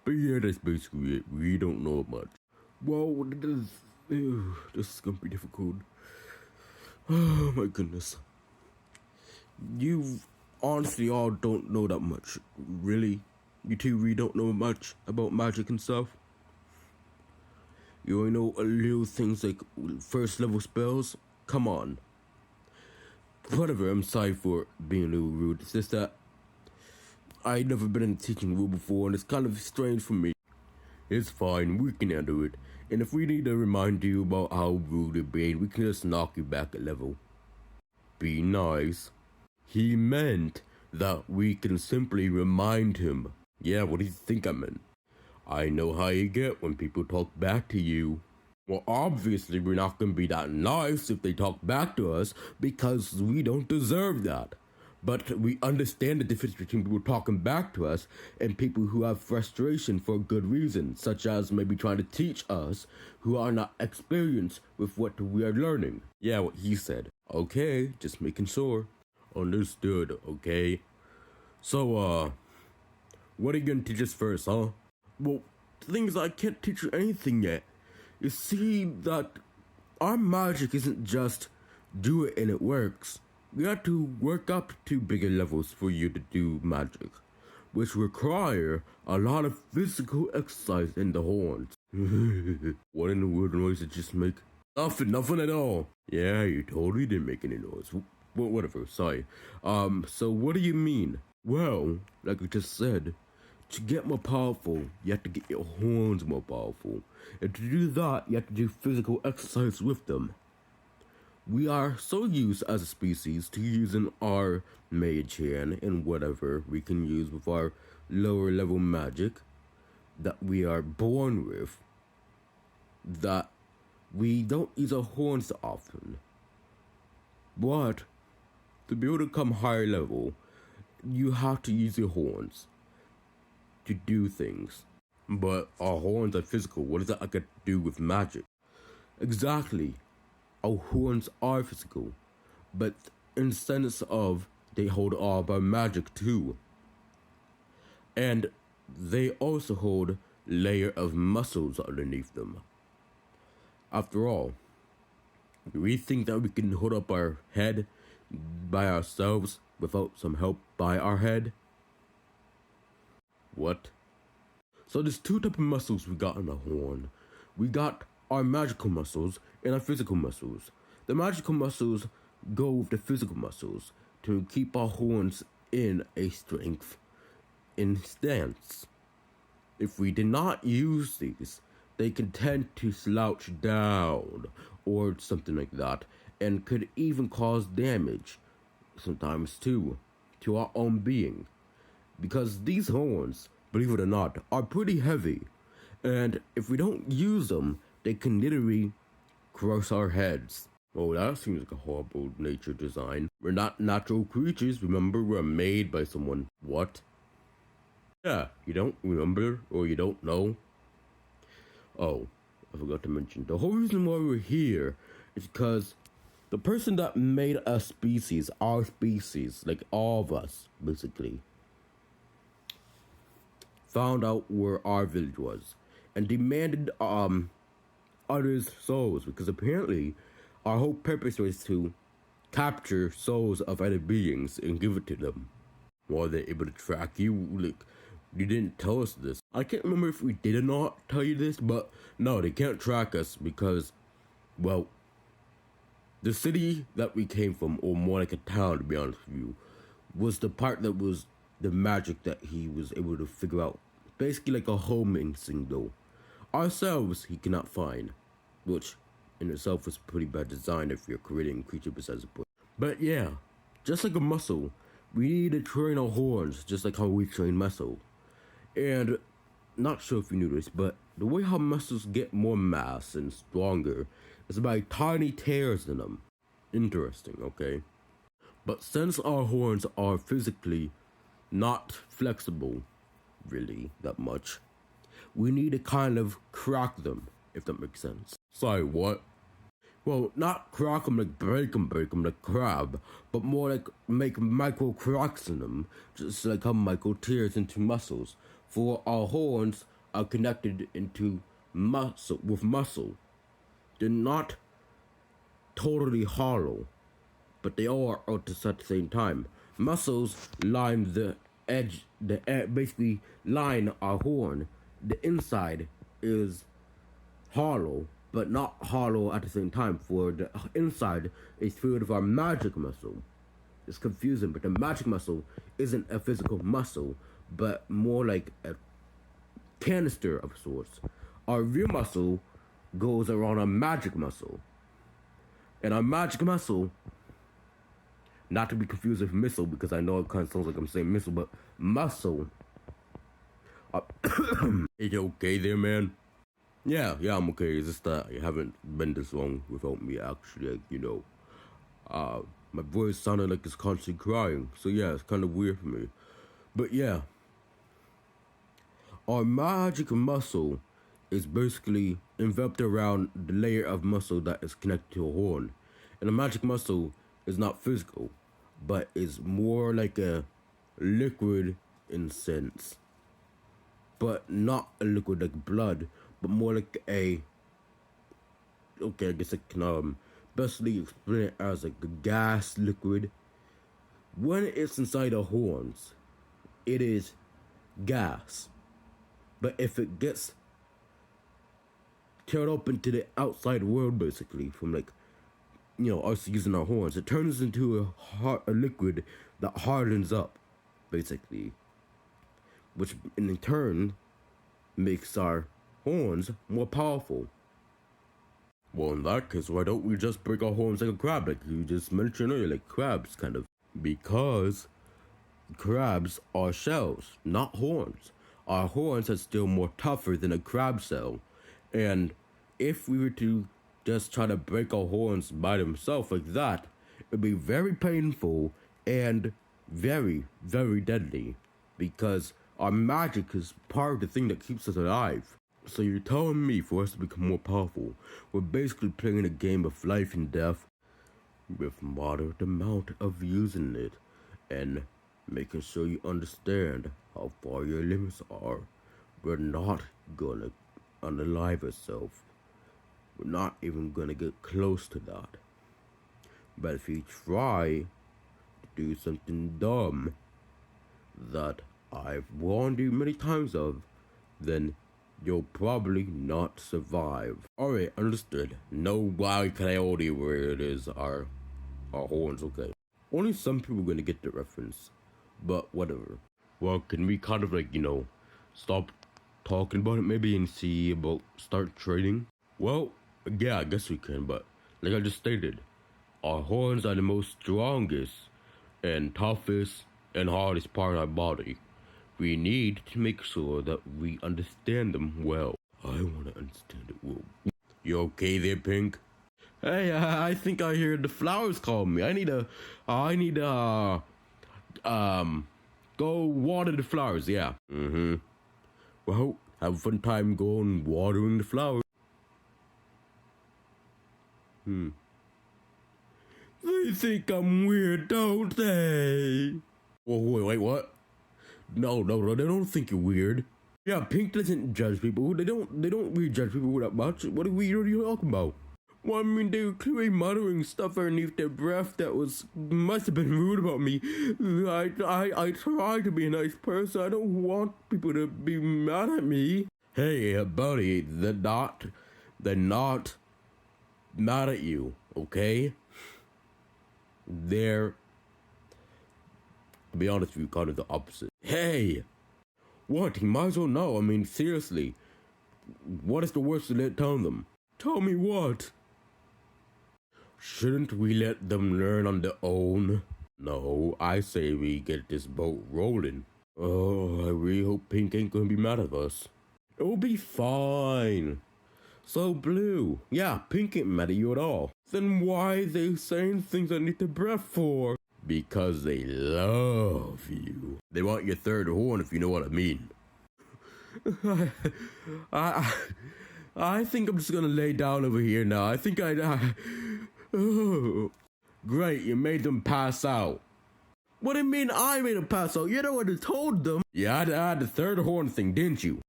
But yeah, that's basically it. We don't know much. Well, this is gonna be difficult. Oh my goodness. You honestly all don't know that much. Really? You two really don't know much about magic and stuff? You only know a little things like first level spells? Come on. Whatever, I'm sorry for being a little rude. It's just that I've never been in a teaching role before and it's kind of strange for me. It's fine, we can handle it. And if we need to remind you about how rude you're being, we can just knock you back a level. Be nice. He meant that we can simply remind him. Yeah, what do you think I meant? I know how you get when people talk back to you. Well, obviously, we're not gonna be that nice if they talk back to us because we don't deserve that. But we understand the difference between people talking back to us and people who have frustration for a good reason, such as maybe trying to teach us who are not experienced with what we are learning. Yeah, what he said. Okay, just making sure. Understood, okay? So, what are you gonna teach us first, huh? Well, the thing is, I can't teach you anything yet. You see that our magic isn't just do it and it works. We have to work up to bigger levels for you to do magic, which require a lot of physical exercise in the horns. What in the weird noise did you just make? Nothing at all. Yeah, you totally didn't make any noise. Well, whatever, sorry. So what do you mean? Well, like I just said, to get more powerful, you have to get your horns more powerful. And to do that, you have to do physical exercise with them. We are so used as a species to using our mage hand and whatever we can use with our lower level magic that we are born with that we don't use our horns often. But to be able to come higher level, you have to use your horns to do things. But our horns are physical. What does that got to do with magic? Exactly. Our horns are physical, but in the sense of they hold all of our magic too. And they also hold layer of muscles underneath them. After all, do we think that we can hold up our head by ourselves without some help by our head? What? So there's two types of muscles we got in the horn. We got our magical muscles and our physical muscles. The magical muscles go with the physical muscles to keep our horns in a strength in stance. If we did not use these, they can tend to slouch down or something like that and could even cause damage sometimes too to our own being. Because these horns, believe it or not, are pretty heavy. And if we don't use them, they can literally crush our heads. Oh, that seems like a horrible nature design. We're not natural creatures, remember? We're made by someone. What? Yeah, you don't remember or you don't know? Oh, I forgot to mention. The whole reason why we're here is because the person that made us species, our species, like all of us, basically, found out where our village was and demanded others' souls, because apparently our whole purpose was to capture souls of other beings and give it to them. While they're able to track you, like, you didn't tell us this. I can't remember if we did or not tell you this, but no, they can't track us because, well, the city that we came from, or more like a town to be honest with you, was the part that was the magic that he was able to figure out. Basically like a homing single. Ourselves he cannot find, which in itself was pretty bad design if you're creating creature besides a bush. But yeah, just like a muscle, we need to train our horns just like how we train muscle. And not sure if you knew this, but the way how muscles get more mass and stronger is by tiny tears in them. Interesting, okay? But since our horns are physically not flexible, really, that much, we need to kind of crack them, if that makes sense. Sorry, what? Well, not crack them like break them like crab, but more like make micro cracks in them, just like how Michael tears into muscles For our horns are connected into muscle with muscle. They're not totally hollow, but they are at the same time. Muscles line the edge, basically line our horn. The inside is hollow, but not hollow at the same time. For the inside is filled with our magic muscle. It's confusing, but the magic muscle isn't a physical muscle, but more like a canister of sorts. Our real muscle goes around our magic muscle. And our magic muscle, not to be confused with missile, because I know it kind of sounds like I'm saying missile, but muscle. Is you okay there, man? Yeah, I'm okay. It's just that you haven't been this long without me actually, my voice sounded like it's constantly crying. So yeah, it's kind of weird for me. But yeah, our magic muscle is basically enveloped around the layer of muscle that is connected to a horn. And the magic muscle is not physical, but is more like a liquid in sense. But not a liquid like blood, but more like I guess I can bestly explain it as like a gas liquid. When it's inside the horns, it is gas. But if it gets teared up into the outside world, basically, from us using our horns, it turns into a liquid that hardens up, basically. Which in turn makes our horns more powerful. Well, in that case, why don't we just break our horns like a crab, like you just mentioned earlier, like crabs, kind of? Because crabs are shells, not horns. Our horns are still more tougher than a crab shell. And if we were to just try to break our horns by themselves like that, it'd be very painful and very, very deadly. Because our magic is part of the thing that keeps us alive. So you're telling me for us to become more powerful, we're basically playing a game of life and death with moderate amount of using it and making sure you understand how far your limits are. We're not gonna unalive ourselves. We're not even gonna get close to that. But if you try to do something dumb that I've warned you many times of, then you'll probably not survive. Alright, understood. No wild coyote where it is our horns, okay. Only some people are gonna get the reference, but whatever. Well, can we kind of stop talking about it maybe and see about start trading? Well, yeah, I guess we can, but like I just stated, our horns are the most strongest and toughest and hardest part of our body. We need to make sure that we understand them well. I want to understand it well. You okay there, Pink? Hey, I think I hear the flowers calling me. I need to go water the flowers, yeah. Well, have a fun time going watering the flowers. They think I'm weird, don't they? Wait, what? No, they don't think you're weird. Yeah, Pink doesn't judge people. They don't really judge people that much. What are you talking about? Well, I mean, they were clearly muttering stuff underneath their breath that must have been rude about me. I try to be a nice person. I don't want people to be mad at me. Hey, buddy, they're not mad at you, okay? They're, to be honest with you, kind of the opposite. Hey! What? You might as well know. I mean, seriously. What is the worst to tell them? Tell me what? Shouldn't we let them learn on their own? No, I say we get this boat rolling. Oh, I really hope Pink ain't gonna be mad at us. It'll be fine. So, Blue, yeah, Pink ain't mad at you at all. Then why are they saying things underneath their breath for? Because they love you. They want your third horn, if you know what I mean. I think I'm just gonna lay down over here now. I think oh, great, you made them pass out. What do you mean I made him pass out? You know what I told them. Yeah, I had the third horn thing, didn't you?